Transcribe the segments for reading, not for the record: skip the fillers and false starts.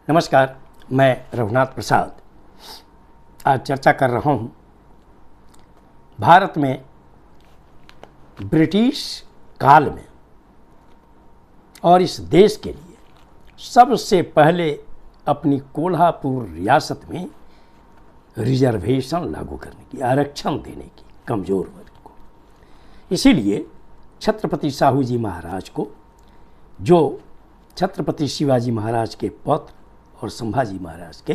नमस्कार, मैं रघुनाथ प्रसाद आज चर्चा कर रहा हूँ भारत में ब्रिटिश काल में और इस देश के लिए सबसे पहले अपनी कोल्हापुर रियासत में रिजर्वेशन लागू करने की, आरक्षण देने की कमज़ोर वर्ग को। इसीलिए छत्रपति साहू जी महाराज को, जो छत्रपति शिवाजी महाराज के पौत्र और संभाजी महाराज के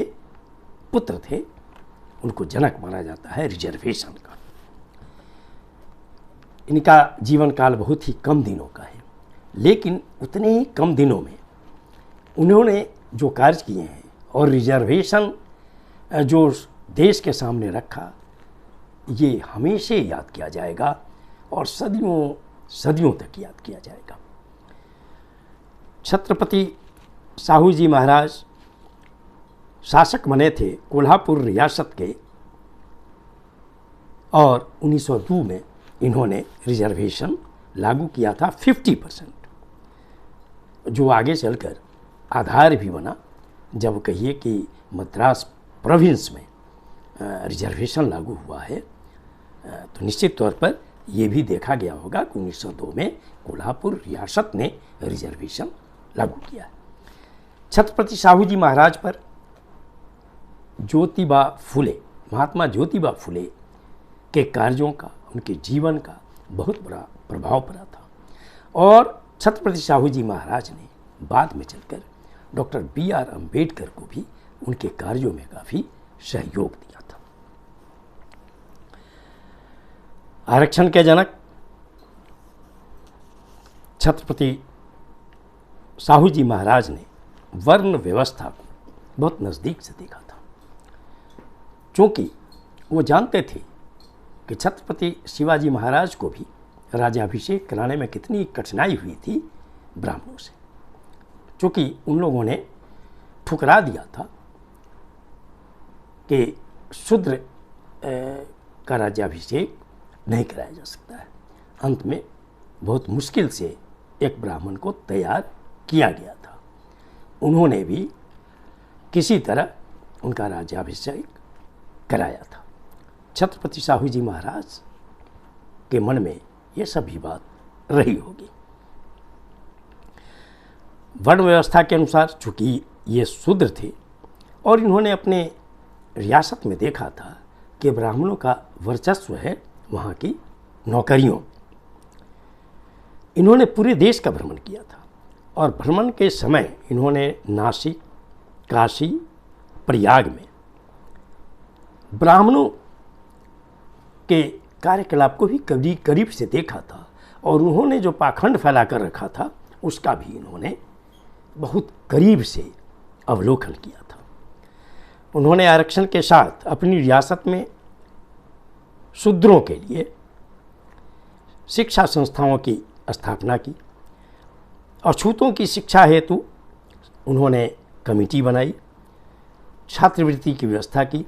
पुत्र थे, उनको जनक माना जाता है रिजर्वेशन का। इनका जीवन काल बहुत ही कम दिनों का है, लेकिन उतने ही कम दिनों में उन्होंने जो कार्य किए हैं और रिजर्वेशन जो देश के सामने रखा, ये हमेशा याद किया जाएगा और सदियों सदियों तक याद किया जाएगा। छत्रपति साहू जी महाराज शासक बने थे कोल्हापुर रियासत के, और 1902 में इन्होंने रिजर्वेशन लागू किया था 50%, जो आगे चलकर आधार भी बना। जब कहिए कि मद्रास प्रोविंस में रिजर्वेशन लागू हुआ है, तो निश्चित तौर पर यह भी देखा गया होगा कि 1902 में कोल्हापुर रियासत ने रिजर्वेशन लागू किया है। छत्रपति साहू जी महाराज पर ज्योतिबा फुले, महात्मा ज्योतिबा फुले के कार्यों का, उनके जीवन का बहुत बड़ा प्रभाव पड़ा था। और छत्रपति साहू जी महाराज ने बाद में चलकर डॉक्टर B.R. अम्बेडकर को भी उनके कार्यों में काफ़ी सहयोग दिया था। आरक्षण के जनक छत्रपति साहू जी महाराज ने वर्ण व्यवस्था को बहुत नज़दीक से देखा था, क्योंकि वो जानते थे कि छत्रपति शिवाजी महाराज को भी राज्याभिषेक कराने में कितनी कठिनाई हुई थी ब्राह्मणों से, क्योंकि उन लोगों ने ठुकरा दिया था कि शूद्र का राज्याभिषेक नहीं कराया जा सकता है। अंत में बहुत मुश्किल से एक ब्राह्मण को तैयार किया गया था। उन्होंने भी किसी तरह उनका राज्याभिषेक कराया था। छत्रपति साहू जी महाराज के मन में ये सभी बात रही होगी। वर्ण व्यवस्था के अनुसार चूंकि ये शूद्र थे और इन्होंने अपने रियासत में देखा था कि ब्राह्मणों का वर्चस्व है वहाँ की नौकरियों। इन्होंने पूरे देश का भ्रमण किया था और भ्रमण के समय इन्होंने नासिक, काशी, प्रयाग में ब्राह्मणों के कार्यकलाप को भी करीब से देखा था, और उन्होंने जो पाखंड फैला कर रखा था उसका भी इन्होंने बहुत करीब से अवलोकन किया था। उन्होंने आरक्षण के साथ अपनी रियासत में शूद्रों के लिए शिक्षा संस्थाओं की स्थापना की। अछूतों की शिक्षा हेतु उन्होंने कमेटी बनाई, छात्रवृत्ति की व्यवस्था की,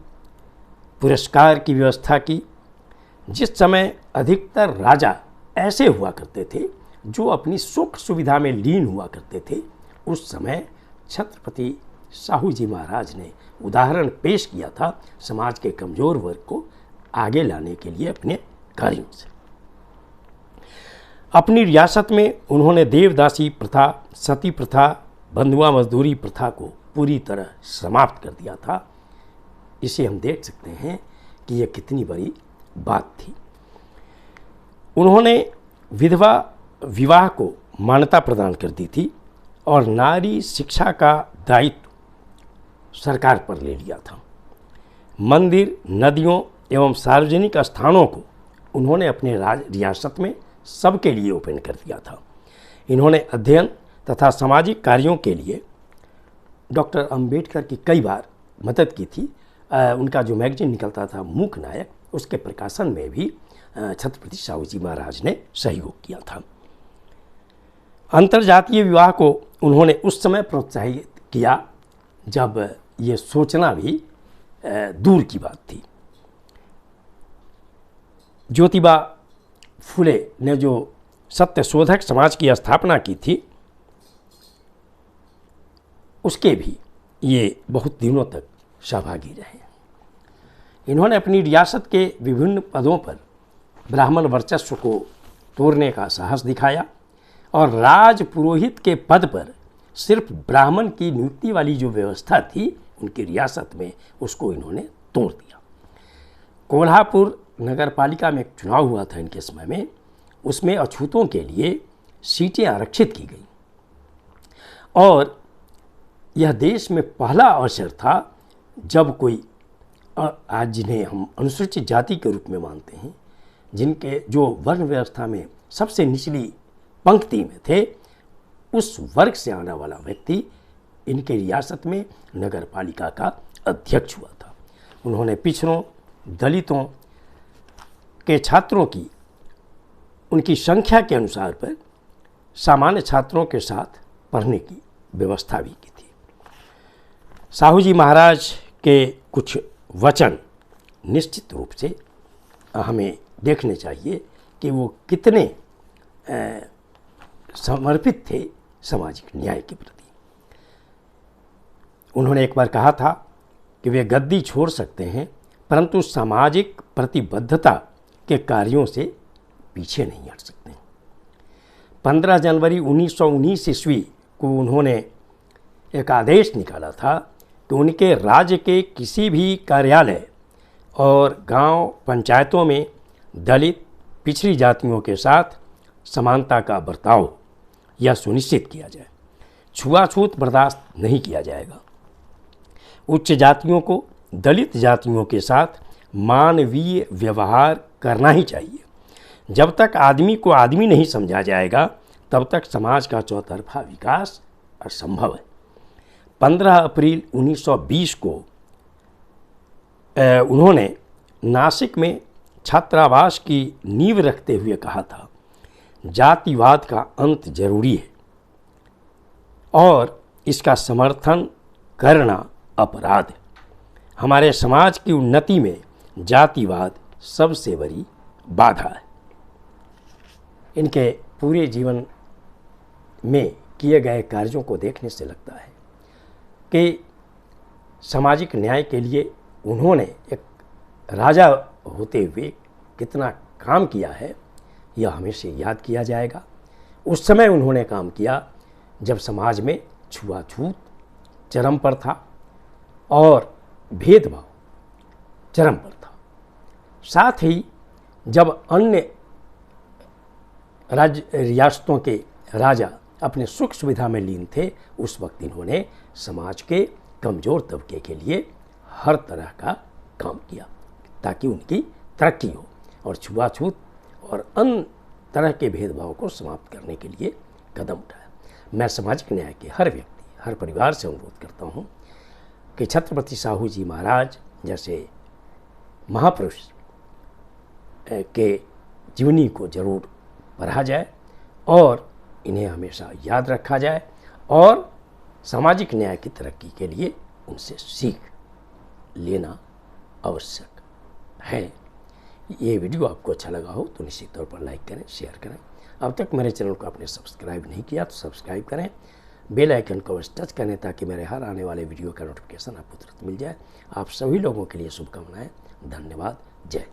पुरस्कार की व्यवस्था की। जिस समय अधिकतर राजा ऐसे हुआ करते थे जो अपनी सुख सुविधा में लीन हुआ करते थे, उस समय छत्रपति साहू जी महाराज ने उदाहरण पेश किया था समाज के कमज़ोर वर्ग को आगे लाने के लिए अपने कार्यों से। अपनी रियासत में उन्होंने देवदासी प्रथा, सती प्रथा, बंधुआ मजदूरी प्रथा को पूरी तरह समाप्त कर दिया था। इसे हम देख सकते हैं कि यह कितनी बड़ी बात थी। उन्होंने विधवा विवाह को मान्यता प्रदान कर दी थी और नारी शिक्षा का दायित्व सरकार पर ले लिया था। मंदिर, नदियों एवं सार्वजनिक स्थानों को उन्होंने अपने रियासत में सबके लिए ओपन कर दिया था। इन्होंने अध्ययन तथा सामाजिक कार्यों के लिए डॉक्टर अम्बेडकर की कई बार मदद की थी। उनका जो मैगजीन निकलता था मूक नायक, उसके प्रकाशन में भी छत्रपति साहू जी महाराज ने सहयोग किया था। अंतर्जातीय विवाह को उन्होंने उस समय प्रोत्साहित किया जब ये सोचना भी दूर की बात थी। ज्योतिबा फुले ने जो सत्यशोधक समाज की स्थापना की थी, उसके भी ये बहुत दिनों तक सहभागी रहे। इन्होंने अपनी रियासत के विभिन्न पदों पर ब्राह्मण वर्चस्व को तोड़ने का साहस दिखाया और राज पुरोहित के पद पर सिर्फ ब्राह्मण की नियुक्ति वाली जो व्यवस्था थी उनकी रियासत में, उसको इन्होंने तोड़ दिया। कोल्हापुर नगर पालिका में एक चुनाव हुआ था इनके समय में, उसमें अछूतों के लिए सीटें आरक्षित की गई और यह देश में पहला अवसर था जब कोई, आज जिन्हें हम अनुसूचित जाति के रूप में मानते हैं, जिनके जो वर्ण व्यवस्था में सबसे निचली पंक्ति में थे, उस वर्ग से आने वाला व्यक्ति इनके रियासत में नगर पालिका का अध्यक्ष हुआ था। उन्होंने पिछड़ों, दलितों के छात्रों की उनकी संख्या के अनुसार पर सामान्य छात्रों के साथ पढ़ने की व्यवस्था भी की थी। साहू जी महाराज के कुछ वचन निश्चित रूप से हमें देखने चाहिए कि वो कितने समर्पित थे सामाजिक न्याय के प्रति। उन्होंने एक बार कहा था कि वे गद्दी छोड़ सकते हैं परंतु सामाजिक प्रतिबद्धता के कार्यों से पीछे नहीं हट सकते। 15 जनवरी 1919 ईस्वी को उन्होंने एक आदेश निकाला था कि उनके राज्य के किसी भी कार्यालय और गांव पंचायतों में दलित, पिछड़ी जातियों के साथ समानता का बर्ताव यह सुनिश्चित किया जाए। छुआछूत बर्दाश्त नहीं किया जाएगा। उच्च जातियों को दलित जातियों के साथ मानवीय व्यवहार करना ही चाहिए। जब तक आदमी को आदमी नहीं समझा जाएगा तब तक समाज का चौतरफा विकास असंभव है। 15 अप्रैल 1920 को उन्होंने नासिक में छात्रावास की नींव रखते हुए कहा था, जातिवाद का अंत जरूरी है और इसका समर्थन करना अपराध है। हमारे समाज की उन्नति में जातिवाद सबसे बड़ी बाधा है। इनके पूरे जीवन में किए गए कार्यों को देखने से लगता है कि सामाजिक न्याय के लिए उन्होंने एक राजा होते हुए कितना काम किया है, यह हमेशा याद किया जाएगा। उस समय उन्होंने काम किया जब समाज में छुआछूत चरम पर था और भेदभाव चरम पर था। साथ ही जब अन्य रियासतों के राजा अपने सुख सुविधा में लीन थे, उस वक्त इन्होंने समाज के कमज़ोर तबके के लिए हर तरह का काम किया ताकि उनकी तरक्की हो और छुआछूत और अन्य तरह के भेदभाव को समाप्त करने के लिए कदम उठाया। मैं सामाजिक न्याय के हर व्यक्ति, हर परिवार से अनुरोध करता हूँ कि छत्रपति साहू जी महाराज जैसे महापुरुष के जीवनी को जरूर पढ़ा जाए और इन्हें हमेशा याद रखा जाए और सामाजिक न्याय की तरक्की के लिए उनसे सीख लेना आवश्यक है। ये वीडियो आपको अच्छा लगा हो तो निश्चित तौर पर लाइक करें, शेयर करें। अब तक मेरे चैनल को आपने सब्सक्राइब नहीं किया तो सब्सक्राइब करें, बेल आइकन को अवश्य टच करें ताकि मेरे हर आने वाले वीडियो का नोटिफिकेशन आपको तुरंत मिल जाए। आप सभी लोगों के लिए शुभकामनाएं। धन्यवाद। जय